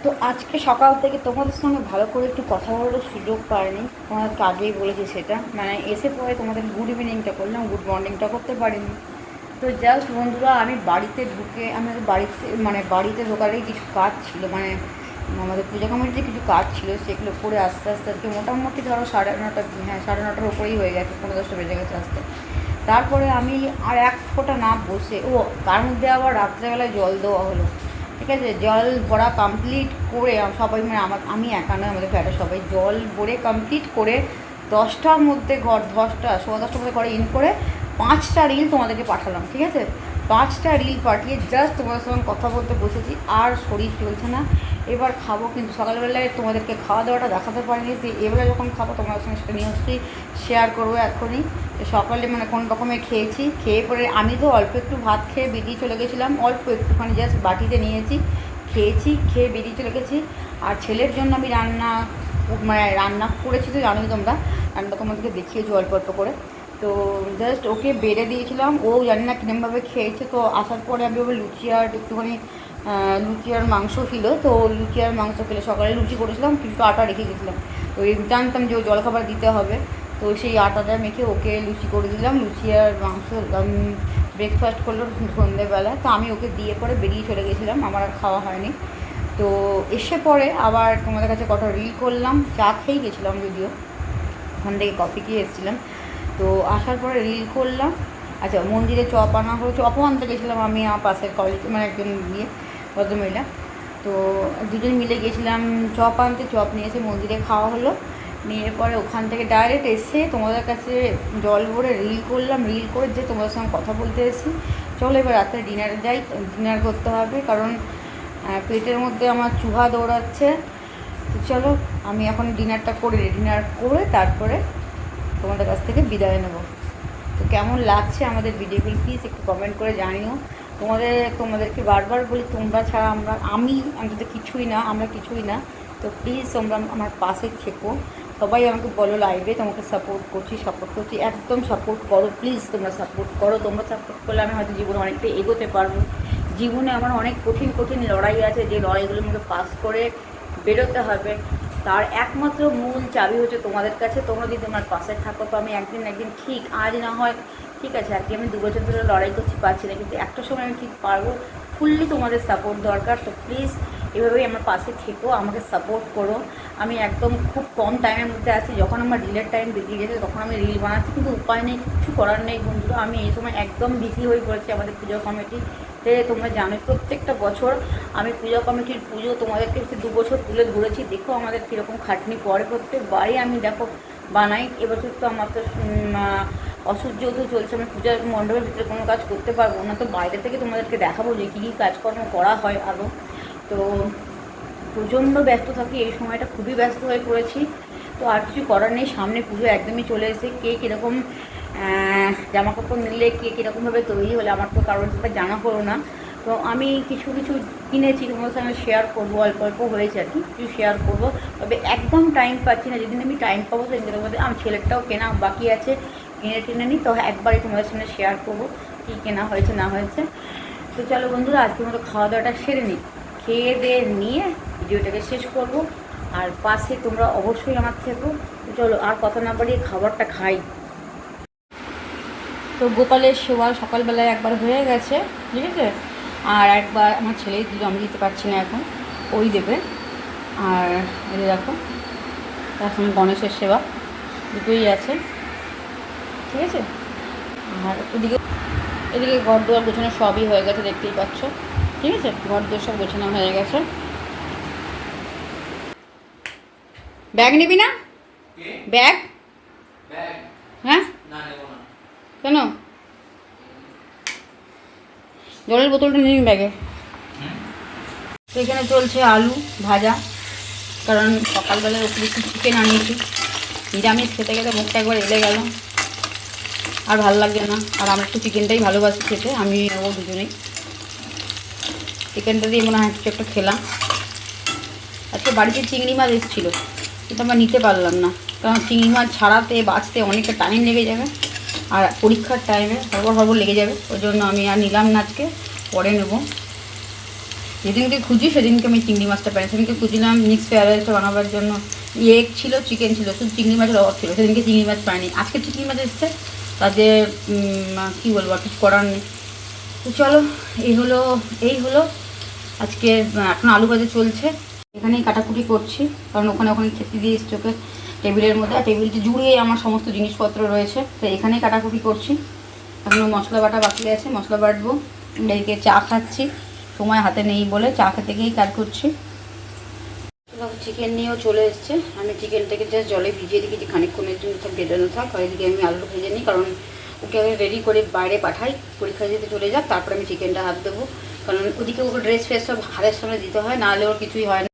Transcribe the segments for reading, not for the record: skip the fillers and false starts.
তো আজকে সকাল থেকে তোমাদের সঙ্গে ভালো করে একটু কথা বলার সুযোগ পাইনি, তোমাদেরকে আগেই বলেছি সেটা, মানে এসে পরে তোমাদের গুড ইভিনিংটা করলাম, গুড মর্নিংটা করতে পারিনি। তো জাস্ট বন্ধুরা আমি বাড়িতে ঢুকে আমাদের বাড়িতে বাড়িতে ঢোকারেই কিছু কাজ ছিল, আমাদের পূজা কমিটিতে কিছু কাজ ছিল, সেগুলো করে আস্তে আস্তে আজকে মোটামুটি ধরো 9:30, হ্যাঁ 9:30টার উপরেই হয়ে গেছে, 9:50 বেজে গেছে আসতে। তারপরে আমি আর এক ফোঁটা না বসে তার মধ্যে আবার রাত্রেবেলায় জল দেওয়া হলো। ঠিক আছে, জল ভরা কমপ্লিট করে সবাই আমি একা নয়, আমাদের ফ্ল্যাটে সবাই জল ভরে কমপ্লিট করে 10টার মধ্যে 10:10 মধ্যে ঘরে ইন করে 5টা রিল তোমাদেরকে পাঠালাম। ঠিক আছে, 5টা রিল পাঠিয়ে জাস্ট তোমাদের সঙ্গে কথা বলতে বসেছি, আর শরীর চলছে না। এবার খাবো, কিন্তু সকালবেলায় তোমাদেরকে খাওয়া দাওয়াটা দেখাতে পারিনি, যে এবারে যখন খাবো তোমাদের সঙ্গে সেটা নিশ্চয়ই শেয়ার করবো এখনই। সকালে কোন রকমে খেয়েছি, খেয়ে পরে আমি তো অল্প একটু ভাত খেয়ে বেরিয়ে চলে গেছিলাম, অল্প একটুখানি জাস্ট বাটিতে নিয়েছি, খেয়েছি, খেয়ে বেরিয়ে চলে গেছি। আর ছেলের জন্য আমি রান্না করেছি, তো জানোই তোমরা, রান্না তোমাদেরকে দেখিয়েছি অল্প অল্প করে। তো জাস্ট ওকে বেড়ে দিয়েছিলাম, ও জানি না কিরমভাবে খেয়েছে। তো আসার পরে আমি ওকে লুচি আর মাংস ছিল, তো লুচি আর মাংস খেলে, সকালে লুচি করেছিলাম, কিছু আটা রেখে গেছিলাম, তো জানতাম যে ও জলখাবার দিতে হবে, তো সেই আটাটা মেখে ওকে লুচি করে দিলাম, লুচি আর মাংস ব্রেকফাস্ট করলো সন্ধ্যেবেলা। তো আমি ওকে দিয়ে পরে বেরিয়ে চলে গেছিলাম, আমার আর খাওয়া হয়নি। তো এসে পরে আবার তোমাদের কাছে কটা রিল করলাম, চা খেয়েই গেছিলাম যদিও, ওখান থেকে কফি খেয়ে এসেছিলাম। তো আসার পরে রিল করলাম। আচ্ছা, মন্দিরে চপ আনা হলো, চপও আনতে গেছিলাম আমি, আমার পাশের কলেজ একজন গিয়ে ভদ্রমহিলা, তো দুজন মিলে গেছিলাম চপ আনতে, চপ নিয়ে এসে মন্দিরে খাওয়া হলো। নিয়ে পরে ওখান থেকে ডাইরেক্ট এসে তোমাদের কাছে জল ভরে রিল করলাম, রিল করে যে তোমাদের সঙ্গে কথা বলতে এসেছি। চলো এবার রাত্রে ডিনারে যাই, ডিনার করতে হবে, কারণ পেটের মধ্যে আমার চুহা দৌড়াচ্ছে। তো চলো আমি এখন ডিনার করে তারপরে তোমাদের কাছ থেকে বিদায় নেব। তো কেমন লাগছে আমাদের ভিডিওগুলো প্লিজ একটু কমেন্ট করে জানিও। তোমাদেরকে বারবার বলি, তোমরা ছাড়া আমি অন্তত কিছুই না, আমরা কিছুই না। তো প্লিজ তোমরা আমার পাশে থেকো, সবাই আমাকে বলো লাইভে তোমাকে সাপোর্ট করছি, একদম সাপোর্ট করো প্লিজ, তোমরা সাপোর্ট করো। তোমরা সাপোর্ট করলে আমি হয়তো জীবনে অনেকটা এগোতে পারবো। জীবনে আমার অনেক কঠিন কঠিন লড়াই আছে, যে লড়াইগুলো আমাকে পাস করে বেরোতে হবে। তার একমাত্র মূল চাবি হচ্ছে তোমাদের কাছে। তোমরা যদি তোমার পাশে থাকো, তো আমি একদিন ঠিক, আজ না হয় ঠিক আছে, আজকে আমি 2 বছর ধরে লড়াই করছি, পারছি না, কিন্তু একটা সময় আমি ঠিক পারবো। ফুললি তোমাদের সাপোর্ট দরকার। তো প্লিজ এভাবেই আমার পাশে থেকো, আমাকে সাপোর্ট করো। আমি একদম খুব কম টাইমের মধ্যে আছি, যখন আমার রিলের টাইম বেরিয়ে গেছে তখন আমি রিল বানাচ্ছি, কিন্তু উপায় নেই, কিছু করার নেই বন্ধুরা। আমি এই সময় একদম বিজি হয়ে পড়েছি আমাদের পুজো কমিটিতে। তোমরা জানো প্রত্যেকটা বছর আমি পুজো কমিটির পুজো তোমাদেরকে 2 বছর তুলে ধরেছি, দেখো আমাদের কীরকম খাটনি পড়ে, প্রত্যেকবারই আমি দেখো বানাই। এবছর তো আমার তো অসহ্য চলছে, আমি পূজার মণ্ডপের ভিতরে কোনো কাজ করতে পারবো না, তো বাইরে থেকে তোমাদেরকে দেখাবো যে কী কী কাজকর্ম করা হয় আরও। তো প্রচণ্ড ব্যস্ত থাকি, এই সময়টা খুবই ব্যস্ত হয়ে পড়েছি। তো আর কিছু করার নেই, সামনে পুজো একদমই চলে এসে, কে কীরকম জামাকাপড় নিলে, কে কীরকমভাবে তৈরি হলে আমার তো কারোর সাথে জানা হলো না। তো আমি কিছু কিনেছি, তোমাদের সঙ্গে শেয়ার করবো, অল্প অল্প হয়েছে আর কি, কিছু শেয়ার করবো। তবে একদম টাইম পাচ্ছি না, যেদিন আমি টাইম পাবো সেদিনের মধ্যে আমার ছেলেরটাও কেনা বাকি আছে, কিনে নিই, তো একবারই তোমাদের সঙ্গে শেয়ার করবো কী কেনা হয়েছে না হয়েছে। তো চলো বন্ধুরা, আজকের মতো খাওয়া দাওয়াটা সেরে নিই, খেয়ে দিয়ে নিয়ে ভিডিওটাকে শেষ করব। আর পাশে তোমরা অবশ্যই আমার থেকো। তো চলো আর কথা না বাড়িয়ে খাবারটা খাই। তো গোপালের সেবা সকালবেলায় একবার হয়ে গেছে, ঠিক আছে, আর একবার আমার ছেলেই দিল, আমি দিতে পারছি না এখন, ওই দেবে। আর এই দেখো এখন গণেশের সেবা দুটোই আছে, ঠিক আছে। আর এদিকে ঘর দুয়ার গোছানো সবই হয়ে গেছে, দেখতেই পাচ্ছ, ঠিক আছে, ঘর দুয়ার সব গোছানো হয়ে গেছে। ব্যাগ নিবি না? ব্যাগ? হ্যাঁ, কেন? জলের বোতলটা নিবি ব্যাগে? তো এখানে চলছে আলু ভাজা, কারণ সকালবেলায় ওপরে একটু চিকেন আনিয়েছি, নিরামিষ খেতে খেতে মুখটা একবার এলে গেল, আর ভালো লাগছে না। আর আমরা একটু চিকেনটাই ভালোবাসি খেতে, আমি ও দুজনেই। চিকেনটা দিয়ে মনে হয় কিছু একটা খেলাম। আজকে বাড়িতে চিংড়ি মাছ এসেছিলো, কিন্তু আমরা নিতে পারলাম না, কারণ চিংড়ি মাছ ছাড়াতে বাঁচতে অনেকটা টাইম লেগে যাবে, আর পরীক্ষার টাইমে হড়বড় লেগে যাবে, ওই জন্য আমি আর নিলাম না, আজকে পরে নেব। যেদিনকে খুঁজি সেদিনকে আমি চিংড়ি মাছটা পাই। সেদিনকে খুঁজছিলাম মিক্স ফ্রাইড রাইসটা বানাবার জন্য, এগ ছিল, চিকেন ছিল, শুধু চিংড়ি মাছের অভাব ছিল। সেদিনকে চিংড়ি মাছ পাইনি, আজকে চিংড়ি মাছ এসছে, তাতে কী বলবো, আর কিছু করার নেই। তো চলো, এই হলো আজকে। এখন আলু ভাজা চলছে, এখানেই কাটাকুটি করছি, কারণ ওখানে খেতে দিয়ে এসছে ওকে টেবিলের মধ্যে, আর টেবিলটি জুড়ে আমার সমস্ত জিনিসপত্র রয়েছে, তো এখানেই কাটাকুটি করছি। এখনও মশলা বাটা বাকি আছে, মশলা বাটবো। এদিকে চা খাচ্ছি, সময় হাতে নেই বলে চা খেতে গিয়েই কাজ করছি। চিকেন নিয়েও চলে এসছে, আমি চিকেনটাকে জাস্ট জলে ভিজিয়ে রেখেছি খানিকক্ষণের জন্য, সব ভেজানো থাক। আর এদিকে আমি আলু ভেজে নিই, কারণ ওকে রেডি করে বাইরে পাঠাই, পরীক্ষা দিতে চলে যাক, তারপরে আমি চিকেনটা হাত দেবো, কারণ ওদিকে ওকে ড্রেস ফ্রেস সব হাতের সামনে দিতে হয়, নাহলে ওর কিছুই হয় না।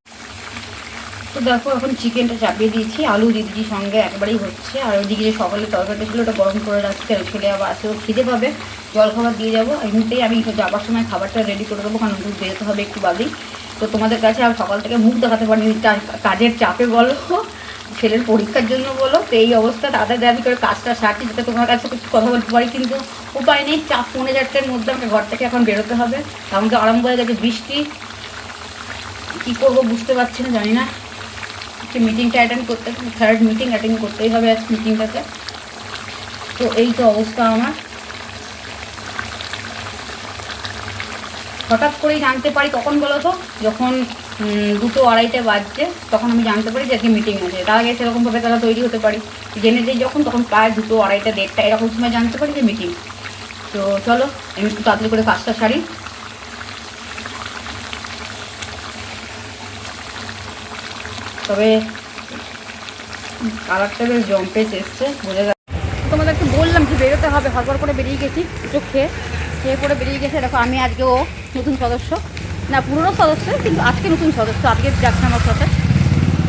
তো দেখো এখন চিকেনটা চাপিয়ে দিয়েছি, আলু দিদি সঙ্গে একবারেই হচ্ছে। আর ওইদিকে যে সকালে তরকারিটা ছিল ওটা গরম করে রাখছি, কেন ছেলে আবার আসে, ও খিদে পাবে, জল খাবার দিয়ে যাবো। এমনিতেই আমি যাবার সময় খাবারটা রেডি করে দেবো, কারণ ওদের বেরোতে হবে একটু বাদেই। তো তোমাদের কাছে আর সকাল থেকে মুখ দেখাতে পারিনি, কাজের চাপে বলো, ছেলের পরীক্ষার জন্য বলো, তো এই অবস্থা তাদের দাবি করে কাজটা সারছি, যাতে তোমার কাছে কিছু কথা বলতে পারি, কিন্তু উপায় নেই, 4:45-এর মধ্যে আমাকে ঘর থেকে এখন বেরোতে হবে। আমাকে আরম্ভ হয়ে গেছে বৃষ্টি, কী করবো বুঝতে পারছি না, জানি না। মিটিংটা অ্যাটেন্ড করতে, থার্ড মিটিং অ্যাটেন্ড করতেই হবে আজ মিটিংটাতে। তো এই তো অবস্থা আমার। হঠাৎ করেই জানতে পারি কখন বলো তো, যখন 2-2:30 বাজছে, তখন আমি জানতে পারি যে আজকে মিটিং আছে। তার আগে সেরকমভাবে তারা তৈরি হতে পারি, জেনে যাই যখন, তখন প্রায় 2-2:30, 1:30 এরকম সময় জানতে পারি যে মিটিং। তো চলো আমি একটু তাড়াতাড়ি করে কাজটা সারি। তবে কালারটা বেশ জম্পেজ এসছে, বোঝা যাচ্ছে। তোমাদেরকে বললাম যে বেরোতে হবে, হড়বড় করে বেরিয়ে গেছি, দুটো খেয়ে পরে বেরিয়ে গেছে। দেখো আমি আজকেও নতুন সদস্য, না পুরনো সদস্য, কিন্তু আজকে নতুন সদস্য, আজকে যাচ্ছে আমার সাথে।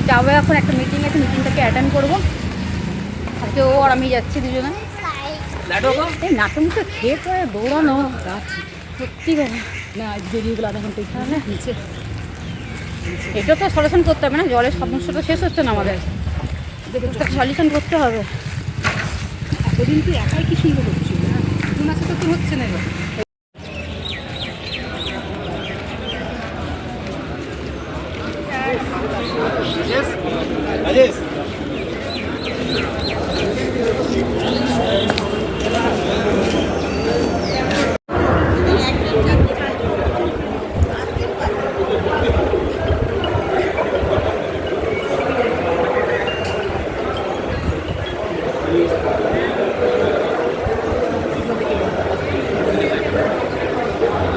যাবো এখন একটা মিটিং আছে, মিটিংটাকে অ্যাটেন্ড করবো। আজকে ও আর আমি যাচ্ছি দুজনে। এই নাটক মুখে খেয়ে পরে দৌড়ানো সত্যি কথা না, বেরিয়েগুলো আধা ঘন্টা নিচে। এটা তো সলিউশন করতে হবে না, জলের সমস্যাটা শেষ হচ্ছে না, আমাদের সলিউশন করতে হবে। এতদিন তো একাই কি সুন্দর হচ্ছিল, নতুন আছে তো হচ্ছে না। এবার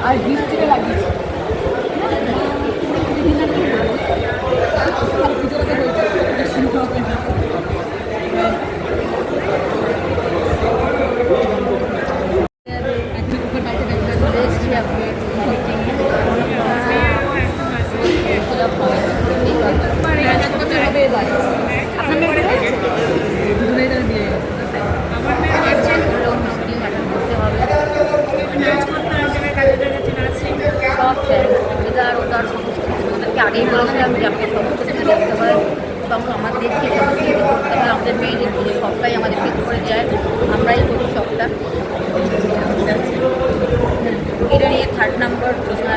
আর বৃষ্টিটা লাগিয়েছে। আগেই বলেছিলাম যে আমাকে সমস্ত কিছু দেখতে হয়, তখন আমাদেরকে সমস্ত কিছু করতে হয়, আমাদের মেয়েদের পুজো সবটাই আমাদের ক্ষেত্রে করে যায়, আমরাই করি সবটা। এটা নিয়ে 3rd নম্বর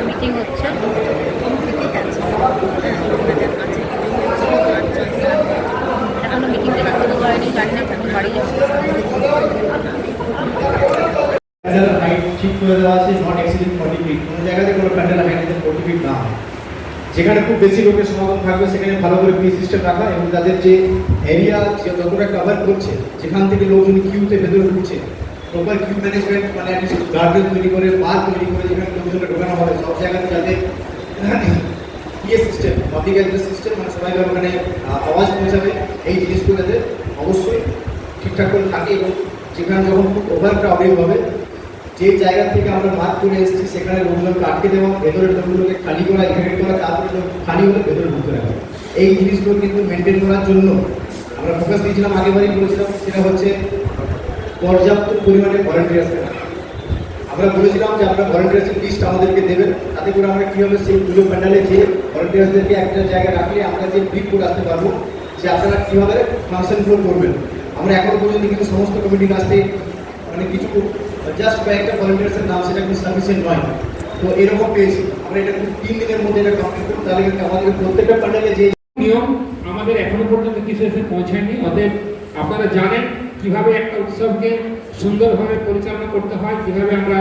মিটিং হচ্ছে, এখনো মিটিংটা শুরু হয়নি, জানি না এখন বাড়ি যাবো। ঠিক করে দেওয়া আছে নট এক্সিডিং 40 ফিট, কোনো জায়গাতে কোনো প্যান্ডেল হাইট 40 ফিট না হয়। যেখানে খুব বেশি লোকের সমাগম থাকবে সেখানে ভালো করে পি সিস্টেম রাখা, এবং তাদের যে এরিয়া যে যতটা কভার করছে, যেখান থেকে লোকজন কিউতে ভেতরে ঢুকছে, প্রপার কিউ ম্যানেজমেন্ট, মানে গার্ডেন তৈরি করে, পার্ক তৈরি করে, যেখানে লোকজনকে ঢোকানো হবে সব জায়গাতে, যাতে PA system, public address system, মানে সবাইকে ওখানে আওয়াজ পৌঁছাবে, এই জিনিসগুলো যাতে অবশ্যই ঠিকঠাক করে থাকে। এবং যেখানে যখন খুব ওভার ক্রাউডিং হবে, যে জায়গা থেকে আমরা মার্ক করে এসেছি সেখানে লোকজনকে আটকে দেওয়া, ভেতরের লোকগুলোকে খালি করা, ইভেন্ট করা, তারপরে খালি হলে ভেতরে ঢুকতে রাখা, এই জিনিসগুলো কিন্তু মেনটেন করার জন্য আমরা ফোকাস দিয়েছিলাম, আগেবারই বলেছিলাম, সেটা হচ্ছে পর্যাপ্ত পরিমাণে ভলেন্টিয়ার্স থাকা। আমরা বলেছিলাম যে আপনারা ভলেন্টিয়ার্সের লিস্ট আমাদেরকে দেবেন, তাতে করে আমরা কীভাবে সেই পুজো প্যান্ডালে যে ভলেন্টিয়ার্সদেরকে একটা জায়গায় রাখলে আমরা যে ব্রিফ করে আসতে পারবো যে আপনারা কীভাবে ফাংশনগুলো করবেন। আমরা এখনো পর্যন্ত কিন্তু সমস্ত কমিটির কাছ থেকে মানে কিছু জাস্ট কয়েকটা ভলেন্টিয়ার্সের নাম, সেটা কিন্তু সাফিসিয়েন্ট নয়। তো এরকম পেয়েছি আমরা এটা খুব 3 দিনের মধ্যে এটা কমপ্লিট করব, তাহলে কিন্তু আমাদের প্রত্যেকটা প্যান্ডেলে যে নিয়ম আমাদের এখনো পর্যন্ত কিছু এসে পৌঁছায়নি। অতএব আপনারা জানেন কিভাবে একটা উৎসবকে সুন্দরভাবে পরিচালনা করতে হয়, কিভাবে আমরা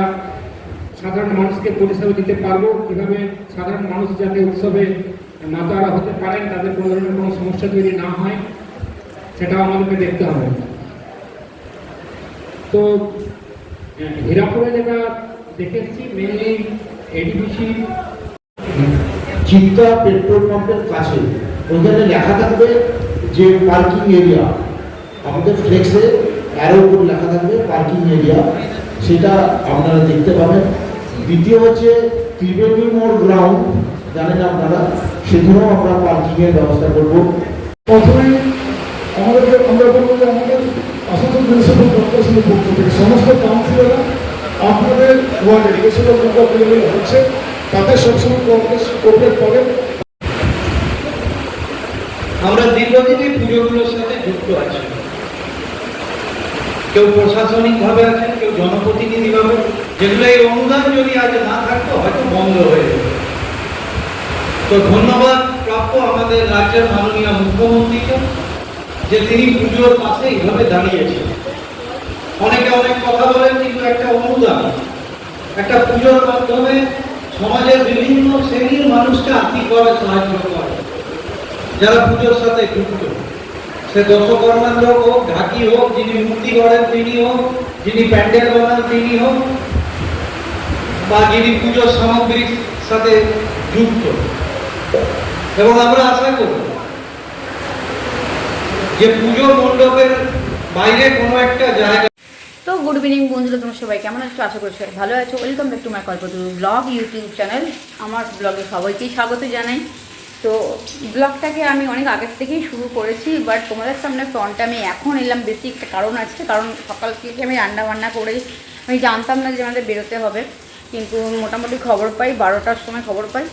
সাধারণ মানুষকে পরিষেবা দিতে পারবো, কিভাবে সাধারণ মানুষ যাতে উৎসবে মাতারা হতে পারেন, তাদের কোনো ধরনের কোনো সমস্যা তৈরি না হয়, সেটাও আমাদেরকে দেখতে হবে। তো হীরাপুরে যেটা দেখেছি মেনলি এডিবিসি চিত্তা পেট্রোল পাম্পের কাছে ওখানে লেখা থাকবে যে পার্কিং এরিয়া, আমাদের ফ্লেক্সে অ্যারো করে লেখা থাকবে পার্কিং এরিয়া, সেটা আপনারা দেখতে পাবেন। দ্বিতীয় হচ্ছে ত্রিবেণী মোড় গ্রাউন্ড, জানেন আপনারা, সেখানেও আমরা পার্কিংয়ের ব্যবস্থা করব। প্রথমে আমরা বলবো যে আমাদের আসানসোল মিউনিসিপ্যাল কর্পোরেশনের পক্ষ থেকে সমস্ত কাউন্সিলররা আপনাদের ওয়ার্ডে যেসব মুকাবিলা হচ্ছে তাতে সবসময় কোঅপারেট করেন। আমরা দীর্ঘদিনই পুজোগুলোর সাথে যুক্ত আছি, কেউ প্রশাসনিকভাবে আছেন, কেউ জনপ্রতিনিধিভাবে, যেগুলো এই অনুদান যদি আজ না থাকতো হয়তো বন্ধ হয়ে যেত। তো ধন্যবাদ প্রাপ্য আমাদের রাজ্যের মাননীয় মুখ্যমন্ত্রীকে যে তিনি পুজোর পাশে এইভাবে দাঁড়িয়েছেন। অনেকে অনেক কথা বলেন, কিন্তু একটা অনুদান, একটা পুজোর মাধ্যমে সমাজের বিভিন্ন শ্রেণীর মানুষকে আর্থিকভাবে সাহায্য করে যারা পুজোর সাথে যুক্ত। সে দর্শকর্মান্ড হোক, ঢাকি হোক, যিনি মূর্তি গড়েন তিনি হোক, যিনি প্যান্ডেল বানান তিনি হোক, বা যিনি পুজোর সামগ্রীর সাথে যুক্ত। এবং আমরা আশা করি যে পুজো মণ্ডপের বাইরে কোনো একটা জায়গা। তো গুড ইভিনিং বন্ধুরা, তোমরা সবাই কেমন আছো? আশা করছি সবাই ভালো আছো। Welcome back to my Kalpataru blog YouTube channel. আমার ব্লগে সবাইকেই স্বাগত জানাই। তো ব্লগটাকে আমি অনেক আগের থেকেই শুরু করেছি, বাট তোমাদের সামনে ফ্রন্টে আমি এখন এলাম। বেশি একটা কারণ আছে, কারণ সকাল থেকে আমি রান্না বান্না করে আমি জানতাম না যে আমাদের বেরোতে হবে, কিন্তু মোটামুটি খবর পাই 12টার সময় খবর পাই।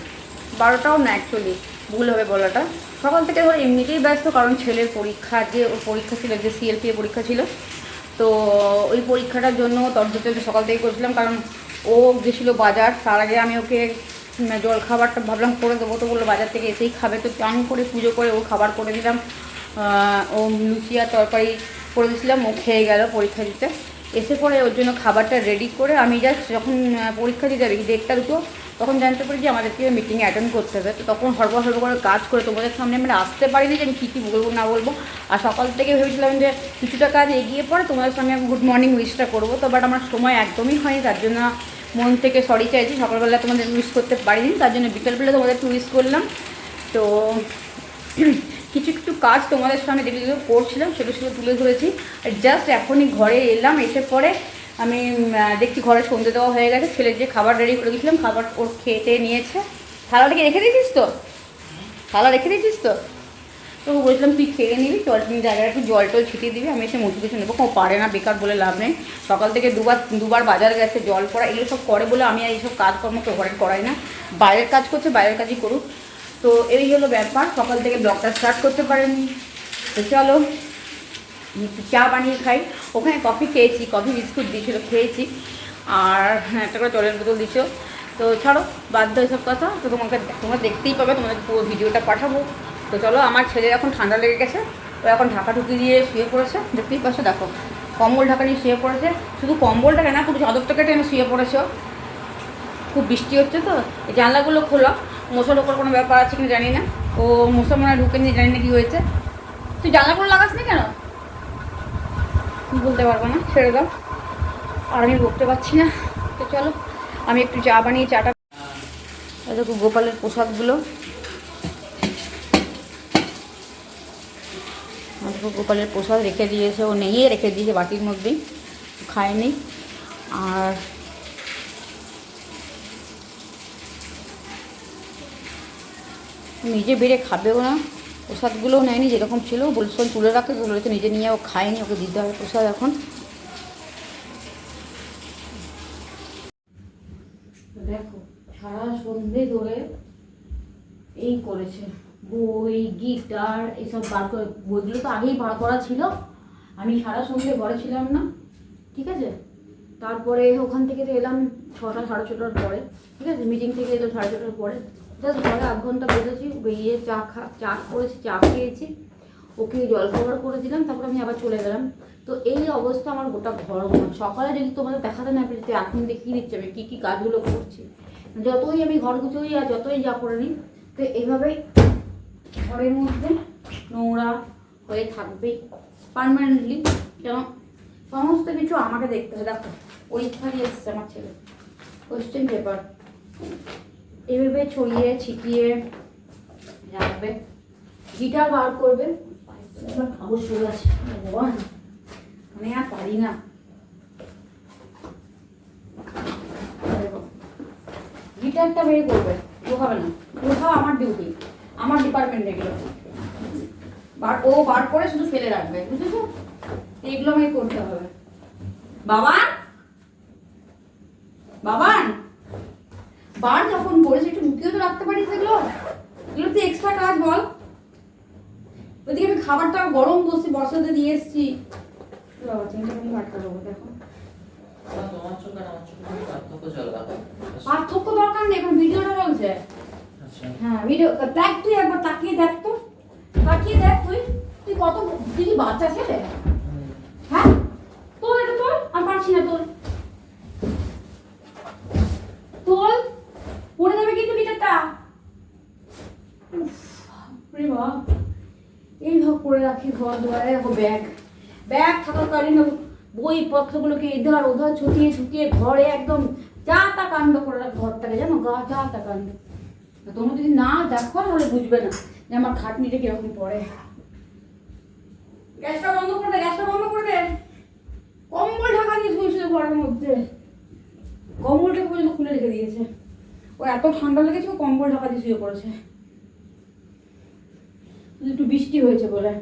12টাও না, অ্যাকচুয়ালি ভুল হবে বলাটা। সকাল থেকে ধরো এমনিতেই ব্যস্ত, কারণ ছেলের পরীক্ষা, যে ওর পরীক্ষা ছিল, যে CLPA পরীক্ষা ছিল, তো ওই পরীক্ষাটার জন্য তর্জতে সকাল থেকে করেছিলাম। কারণ ও গেছিলো বাজার, তার আগে আমি ওকে জল খাবারটা ভাবলাম করে দেবো, তো বললো বাজার থেকে এসেই খাবে। তো চান করে পুজো করে ও খাবার করে দিলাম, ও লুচি আর তরকারি করে দিয়েছিলাম, ও খেয়ে গেল পরীক্ষা দিতে। এসে পরে ওর জন্য খাবারটা রেডি করে আমি জাস্ট যখন পরীক্ষা দিতে যাবি 1:30 দুটো, তখন জানতে পারি যে আমাদেরকে মিটিংয়ে অ্যাটেন্ড করতে হবে। তো তখন হড়বড় করে কাজ করে তোমাদের সামনে আমরা আসতে পারিনি যে আমি কী কী বলবো না বলবো। আর সকাল থেকে ভেবেছিলাম যে কিছুটা কাজ এগিয়ে পড়ে তোমাদের সামনে আমি গুড মর্নিং উইশটা করবো, তো বাট আমার সময় একদমই হয়নি। তার জন্য মন থেকে সরি চাইছি, সকালবেলা তোমাদের উইশ করতে পারিনি, তার জন্য বিকেলবেলা তোমাদেরকে উইশ করলাম। তো কিছু কিছু কাজ তোমাদের সামনে যেগুলো করছিলাম সেগুলো তুলে ধরেছি। আর জাস্ট এখনই ঘরে এলাম, এসে পরে আমি দেখছি ঘরে সন্ধ্যে দেওয়া হয়ে গেছে। ছেলের যে খাবার রেডি করে দিয়েছিলাম, খাবার ওর খেতে নিয়েছে। থালাটাকে রেখে দিয়েছিস তো? থালা রেখে দিয়েছিস তো? তো বলছিলাম তুই খেয়ে নিবি, জল জায়গায় একটু জল টল ছিটিয়ে দিবি, আমি এসে মুরগি কিছু নেবো। পারে না, বেকার বলে লাভ নেই। সকাল থেকে দুবার বাজার গেছে, জল পড়া, এগুলো সব করে বলে আমি আর এইসব কাজকর্ম তো ঘরে করাই না। বাইরের কাজ করছে, বাইরের কাজই করুক। তো এই হলো ব্যাপার, সকাল থেকে ব্লগটা স্টার্ট করতে পারেনি। তো চলো চা বানিয়ে খাই। ওখানে কফি খেয়েছি, কফি বিস্কুট দিয়েছিলো, খেয়েছি। আর একটা করে জলের বোতল দিচ্ছিল। তো ছাড়ো, বাধ্য এসব কথা। তো তোমরা দেখতেই পাবে, তোমাদের পুরো ভিডিওটা পাঠাবো। তো চলো, আমার ছেলের এখন ঠান্ডা লেগে গেছে, ও এখন ঢাকা ঢুকি দিয়ে শুয়ে পড়েছে। দেখতেই পাচ্ছ, দেখো কম্বল ঢাকা নিয়ে শুয়ে পড়েছে। শুধু কম্বলটাকে না, পুরো চাদরটাকে টেনে শুয়ে পড়েছে। খুব বৃষ্টি হচ্ছে তো, এই জানলাগুলো খোলা। মশার ওপর কোনো ব্যাপার আছে কিনা জানি না, ও মশা মনে হয় ঢুকে নিয়ে জানি না কী হয়েছে। তুই জানলাগুলো লাগাস না কেন? বলতে পারবো না, ছেড়ে দাও। আর আমি বলতে পারছি না। তো চলো, আমি একটু চা বানিয়ে চাটা। দেখো গোপালের পোশাকগুলো, গোপালের পোশাক রেখে দিয়েছে, ও নেইয়ে রেখে দিয়েছে বাটির মধ্যেই, খায়নি। আর নিজে বেড়ে খাবেও না, প্রসাদগুলোও নেয়নি, যেরকম ছিল বলছে তুলে রাখতে, বলেছে নিজে নিয়ে ও খায়নি, ওকে দিতে হবে প্রসাদ এখন। দেখো সারা সন্ধে ধরে এই করেছে, বই গিটার এসব বার করে, বইগুলো তো আগেই বার করা ছিল, আমি সারা সন্ধে ঘরে ছিলাম না, ঠিক আছে। তারপরে ওখান থেকে তো এলাম 6টা 6:30টার পরে, ঠিক আছে, মিটিং থেকে এলো 6:30টার পরে, জাস্ট ঘরে 1 ঘন্টা বসেছি, বেরিয়ে চা করেছি, চা খেয়েছি, ওকে জলখাবার করে দিলাম, তারপর আমি আবার চলে গেলাম। তো এই অবস্থা আমার গোটা ঘর। সকালে যদি তোমাদের দেখাতে না পেরেছি, এখন দেখিয়ে দিচ্ছি আমি কী কাজগুলো করছি। যতই আমি ঘর গুছোই আর যতই যা করে নিই, তো এইভাবেই ঘরের মধ্যে নোংরা হয়ে থাকবেই পার্মানেন্টলি। কেন সমস্ত কিছু আমাকে দেখতে হবে। দেখো পরীক্ষারই এসছে আমার ছেলে, কোয়েশ্চেন পেপার এভাবে ছড়িয়ে ছিটিয়ে রাখবে, গিটার বার করবে, খাবো শুরু আছে ভগবান, আমি আর পারি না। গিটারটা বের করবে, ঢোকাবে না, ঢোকা আমার ডিউটি, আমার ডিপার্টমেন্ট এগুলো। ও বার করে শুধু ফেলে রাখবে, বুঝেছো? এগুলো আমাকে করতে হবে। বাবান বাবান বার যখন করেছে একটু ঢুকিয়ে তো রাখতে পারিস এগুলো, এগুলো তো এক্সট্রা কাজ বল। ওইদিকে আমি খাবারটা গরম বসাতে দিয়ে এসছি। বাবা চিন্তাটা আটকা দেবো, দেখো পার্থক্য দরকার নেই, এখন ভিডিওটা চলছে। হ্যাঁ ভিডিও দেখ, তুই একবার তাকিয়ে দেখ, তো তাকিয়ে দেখ, তুই কত তুই কি বাচ্চা ছেলে? হ্যাঁ তোর এটা তোর, আমি পারছি না, তোর পড়ে যাবে কিন্তু গিটারটা। এই ভাব করে রাখি ঘর দুয়ারে। দেখো ব্যাগ থাকাকালীন বইপত্রগুলোকে এধার ওধার ছুটিয়ে ঘরে একদম যা তা কাণ্ড করে রাখ ঘরটাকে, জানো, যা তা কাণ্ড। তোমরা যদি না দেখো তাহলে বুঝবে না যে আমার খাটনিটা কিরকম পড়ে। গ্যাসটা বন্ধ করে দে, কম্বল ঢাকা দিয়ে শুয়েছিল ঘরের মধ্যে, কম্বলটাকে পর্যন্ত খুলে রেখে দিয়েছে। ও এত ঠান্ডা লেগেছে, ও কম্বল ঢাকা দিয়ে শুয়ে পড়েছে, একটু বৃষ্টি হয়েছে বলে।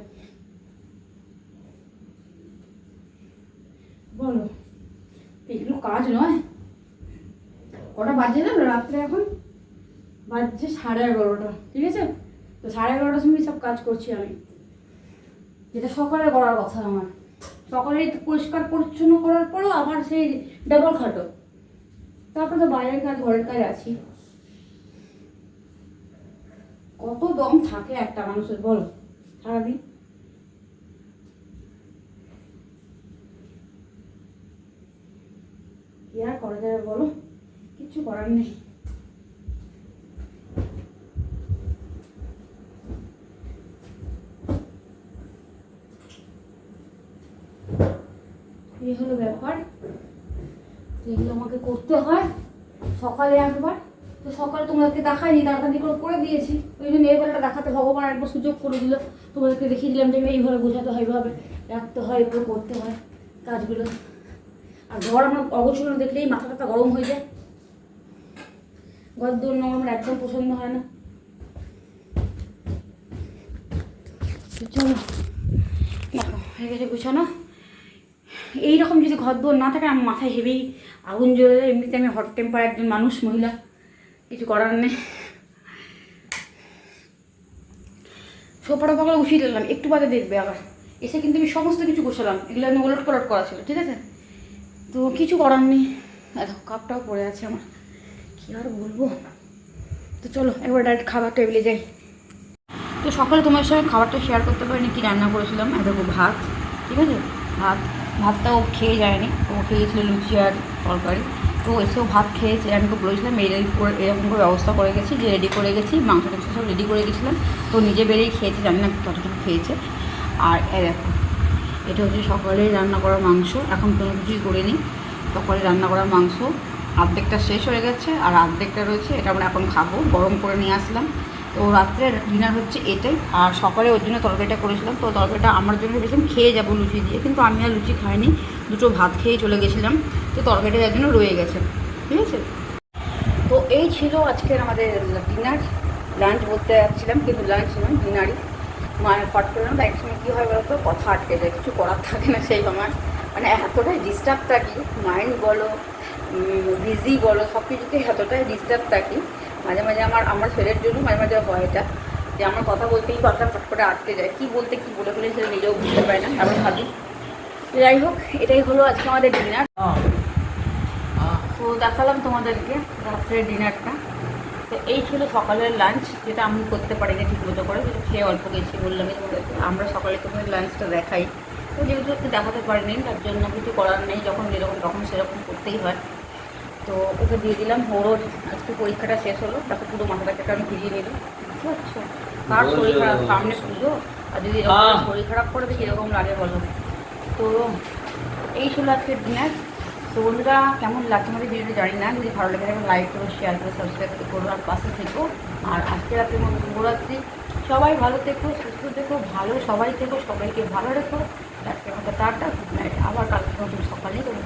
বলো এগুলো কাজ নয়? কটা বাজে না রাত্রে? এখন বাজছে 11:30, ঠিক আছে? তো 11:30টার সময় সব কাজ করছি আমি, যেটা সকালে করার কথা আমার। সকালে পরিষ্কার পরিচ্ছন্ন করার পরেও আবার সেই ডাবল খাটো, তারপরে তো বাইরের কাজ ঘরের কাজ আছি। কত দম থাকে একটা মানুষের বলো সারাদিন? কি আর করা যাবে বলো, কিচ্ছু করার নেই। এই হলো ব্যাপার, যেগুলো আমাকে করতে হয় সকালে একবার। তো সকালে তোমাদেরকে দেখাইনি, তাড়াতাড়ি করে দিয়েছি, ওই জন্য এবারটা দেখাতে ভগবান একবার সুযোগ করে দিল, তোমাদেরকে দেখিয়ে দিলাম যে এইভাবে বোঝাতে হয়, এইভাবে রাখতে হয়, এভাবে করতে হয় কাজগুলো। আর ঘর আমার অগোছালো দেখলেই মাথাটা গরম হয়ে যায়, ঘর দৌড় আমার একদম পছন্দ হয় না। চলো দেখো হয়ে গেছে গুছানো। এইরকম যদি ঘর দৌড় না থাকে আমার মাথায় হেভি আগুন জ্বলে যায়। এমনিতে আমি হট টেম্পার একজন মানুষ, মহিলা, কিছু করার নেই। সোফাটা পাকলে উঠিয়ে দিলাম, একটু বাদে দেখবে আবার এসে কিন্তু আমি সমস্ত কিছু গোছালাম, এগুলো আমি ওলট পালট করা ছিল, ঠিক আছে? তো কিছু করার নেই। দেখো কাপটাও পড়ে আছে আমার, কী আর বলবো। তো চলো একবার ডাইরেক্ট খাবার টেবিলে যাই। তো সকালে তোমার সঙ্গে খাবারটা শেয়ার করতে পারিনি, কী রান্না করেছিলাম। দেখো ভাত, ঠিক আছে, ভাতটাও খেয়ে যায়নি, ও খেয়েছিল লুচি আর তরকারি। তো এসেও ভাত খেয়েছে, আমি তো বলেছিলাম এরকম করে ব্যবস্থা করে গেছি, যে রেডি করে গেছি, মাংস টাংস সব রেডি করে গেছিলাম। তো নিজে বেরিয়ে খেয়েছে, জানি না কতটুকু খেয়েছে। আর দেখো এটা হচ্ছে সকালে রান্না করা মাংস, এখন কোনো কিছুই করিনি। সকালে রান্না করা মাংস অর্ধেকটা শেষ হয়ে গেছে, আর অর্ধেকটা রয়েছে, এটা আমরা এখন খাবো, গরম করে নিয়ে আসলাম। তো রাত্রে ডিনার হচ্ছে এটাই। আর সকালে ওর জন্য তরকারিটা করেছিলাম, তো তরকারিটা আমার জন্য ভেবেছিলাম খেয়ে যাবো লুচি দিয়ে, কিন্তু আমি আর লুচি খাইনি, দুটো ভাত খেয়েই চলে গেছিলাম। তো তরকারিটা যার জন্য রয়ে গেছে, ঠিক আছে? তো এই ছিল আজকের আমাদের ডিনার। লাঞ্চ বলতে যাচ্ছিলাম, কিন্তু লাঞ্চ নয়, ডিনারই। মানে ফট করলাম, তো এক সময় কী হয় বলো তো, কথা আটকে যায়, কিছু করার থাকে না সেই সময়, মানে এতটাই ডিস্টার্ব থাকি, মাইন্ড বলো বিজি বলো, সব কিছুতে এতটাই ডিস্টার্ব থাকি। মাঝে মাঝে আমার ছেলের জন্য মাঝে মাঝে হয় এটা, যে আমার কথা বলতেই কথা ফট করে আটকে যায়, কী বলতে কী বলে ফেলে সেটা নিজেও বুঝতে পারে না, আবার ভাবি। যাই হোক, এটাই হলো আজকে আমাদের ডিনার। তো দেখালাম তোমাদেরকে রাত্রের ডিনারটা। তো এই ছিল সকালের লাঞ্চ, যেটা আমি করতে পারিনি ঠিক মতো করে, যেটা খেয়ে অল্প গেছি বললামই তোমাদেরকে। আমরা সকালে তোমাদের লাঞ্চটা দেখাই, তো যেহেতু একটু দেখাতে পারিনি তার জন্য কিছু করার নেই, যখন যেরকম তখন সেরকম করতেই হয়। তো ওকে দিয়ে দিলাম। ওরও আজকে পরীক্ষাটা শেষ হলো, তাকে পুরো মাথাটাকে আমি ভিজিয়ে নিলাম। বুঝতে পারছো, কার শরীর খারাপ, সামনে পুজো, আর যদি এরকম শরীর খারাপ করে দেখি এরকম লাগে বলো। তো এই ছিল আজকের ডিনার। তো বন্ধুরা কেমন লাগছে আমাদের ভিডিওটা জানি না, যদি ভালো লাগে তাহলে লাইক করো, শেয়ার করো, সাবস্ক্রাইব করো, আর পাশে থেকো। আর আজকে রাতের মতো শুভরাত্রি। সবাই ভালো থেকো, সুস্থ থেকো, ভালো সবাই থেকো, সবাইকে ভালো রেখো। আজকের মতো টাটা, গুড নাইট। আবার কালকে নতুন সকালে তোমার